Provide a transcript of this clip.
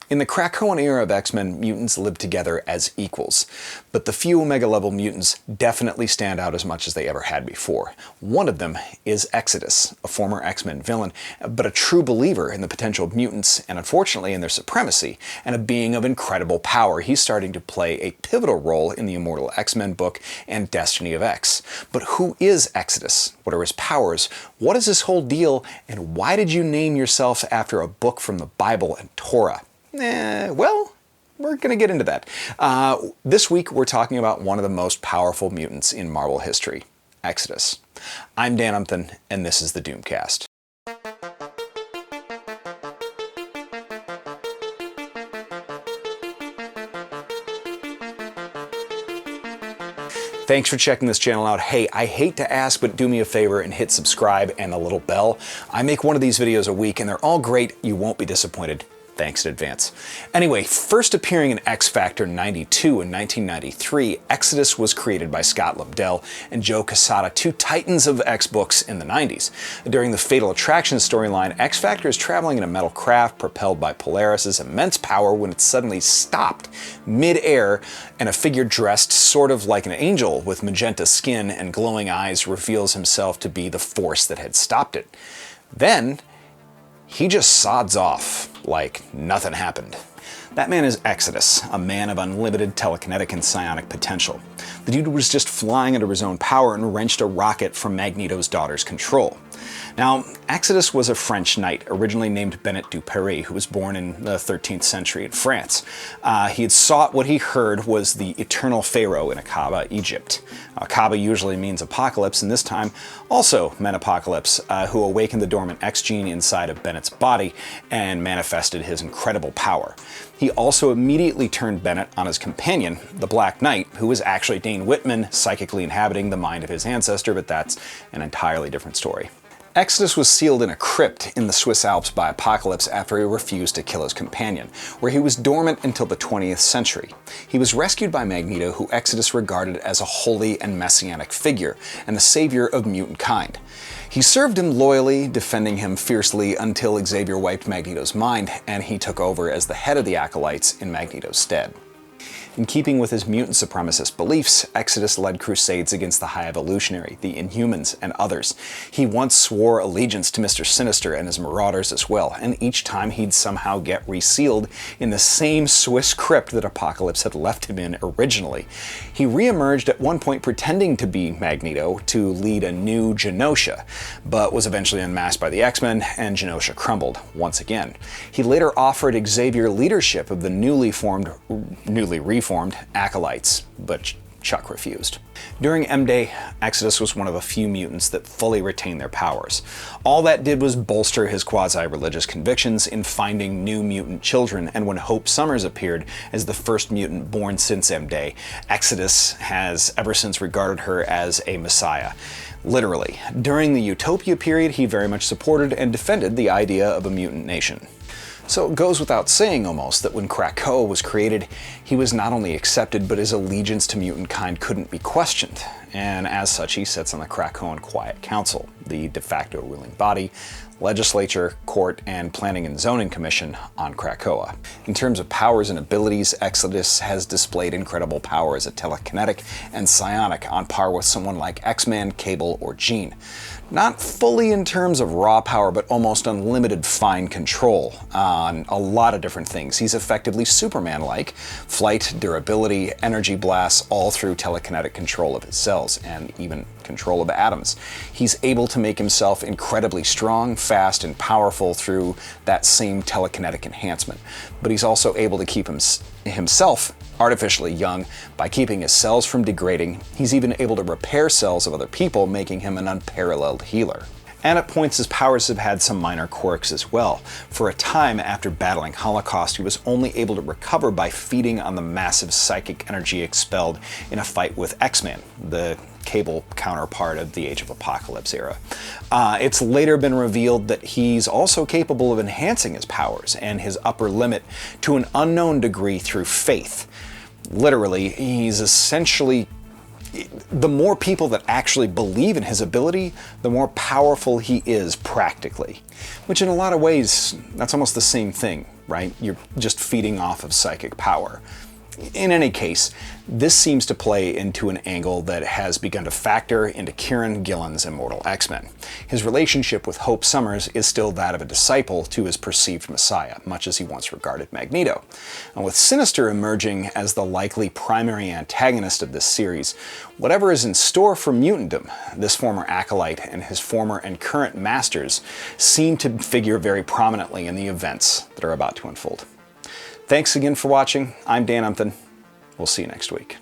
In the Krakoan era of X-Men, mutants lived together as equals, but the few Omega-level mutants definitely stand out as much as they ever had before. One of them is Exodus, a former X-Men villain, but a true believer in the potential of mutants and unfortunately in their supremacy, and a being of incredible power. He's starting to play a pivotal role in the Immortal X-Men book and Destiny of X. But who is Exodus? What are his powers? What is this whole deal? And why did you name yourself after a book from the Bible and Torah? Well, we're going to get into that. This week, we're talking about one of the most powerful mutants in Marvel history, Exodus. I'm Dan Umpton, and this is the Doomcast. Thanks for checking this channel out. Hey, I hate to ask, but do me a favor and hit subscribe and the little bell. I make one of these videos a week, and they're all great. You won't be disappointed. Thanks in advance. Anyway, first appearing in X Factor 92 in 1993, Exodus was created by Scott Lobdell and Joe Quesada, two titans of X books in the 90s. During the Fatal Attraction storyline, X Factor is traveling in a metal craft propelled by Polaris's immense power when it suddenly stopped mid-air, and a figure dressed sort of like an angel with magenta skin and glowing eyes reveals himself to be the force that had stopped it. Then, he just sods off like nothing happened. That man is Exodus, a man of unlimited telekinetic and psionic potential. The dude was just flying under his own power and wrenched a rocket from Magneto's daughter's control. Now, Exodus was a French knight, originally named Bennett du Paris, who was born in the 13th century in France. He had sought what he heard was the eternal pharaoh in Aqaba, Egypt. Aqaba usually means apocalypse, and this time also meant apocalypse, who awakened the dormant X gene inside of Bennett's body and manifested his incredible power. He also immediately turned Bennett on his companion, the Black Knight, who was actually Dane Whitman, psychically inhabiting the mind of his ancestor, but that's an entirely different story. Exodus was sealed in a crypt in the Swiss Alps by Apocalypse after he refused to kill his companion, where he was dormant until the 20th century. He was rescued by Magneto, who Exodus regarded as a holy and messianic figure, and the savior of mutant kind. He served him loyally, defending him fiercely until Xavier wiped Magneto's mind, and he took over as the head of the Acolytes in Magneto's stead. In keeping with his mutant supremacist beliefs, Exodus led crusades against the High Evolutionary, the Inhumans, and others. He once swore allegiance to Mr. Sinister and his Marauders as well, and each time he'd somehow get resealed in the same Swiss crypt that Apocalypse had left him in originally. He re-emerged at one point pretending to be Magneto to lead a new Genosha, but was eventually unmasked by the X-Men, and Genosha crumbled once again. He later offered Xavier leadership of the newly reformed Acolytes, but Chuck refused. During M-Day, Exodus was one of a few mutants that fully retained their powers. All that did was bolster his quasi-religious convictions in finding new mutant children, and when Hope Summers appeared as the first mutant born since M-Day, Exodus has ever since regarded her as a messiah. Literally. During the Utopia period, he very much supported and defended the idea of a mutant nation. So it goes without saying almost that when Krakoa was created, he was not only accepted, but his allegiance to mutant kind couldn't be questioned. And as such, he sits on the Krakoan Quiet Council, the de facto ruling body, legislature, court, and planning and zoning commission on Krakoa. In terms of powers and abilities, Exodus has displayed incredible power as a telekinetic and psionic, on par with someone like X-Man, Cable, or Jean. Not fully in terms of raw power, but almost unlimited fine control on a lot of different things. He's effectively Superman-like, flight, durability, energy blasts, all through telekinetic control of his cells, and even control of atoms. He's able to make himself incredibly strong, fast, and powerful through that same telekinetic enhancement. But he's also able to keep himself artificially young by keeping his cells from degrading. He's even able to repair cells of other people, making him an unparalleled healer. And at points his powers have had some minor quirks as well. For a time after battling Holocaust, he was only able to recover by feeding on the massive psychic energy expelled in a fight with X-Men, the Cable counterpart of the Age of Apocalypse era. It's later been revealed that he's also capable of enhancing his powers and his upper limit to an unknown degree through faith. Literally, he's essentially the more people that actually believe in his ability, the more powerful he is practically. Which in a lot of ways, that's almost the same thing. right? You're just feeding off of psychic power. In any case, this seems to play into an angle that has begun to factor into Keiron Gillen's Immortal X-Men. His relationship with Hope Summers is still that of a disciple to his perceived messiah, much as he once regarded Magneto. And with Sinister emerging as the likely primary antagonist of this series, whatever is in store for mutantdom, this former acolyte and his former and current masters seem to figure very prominently in the events that are about to unfold. Thanks again for watching. I'm Dan Umpton. We'll see you next week.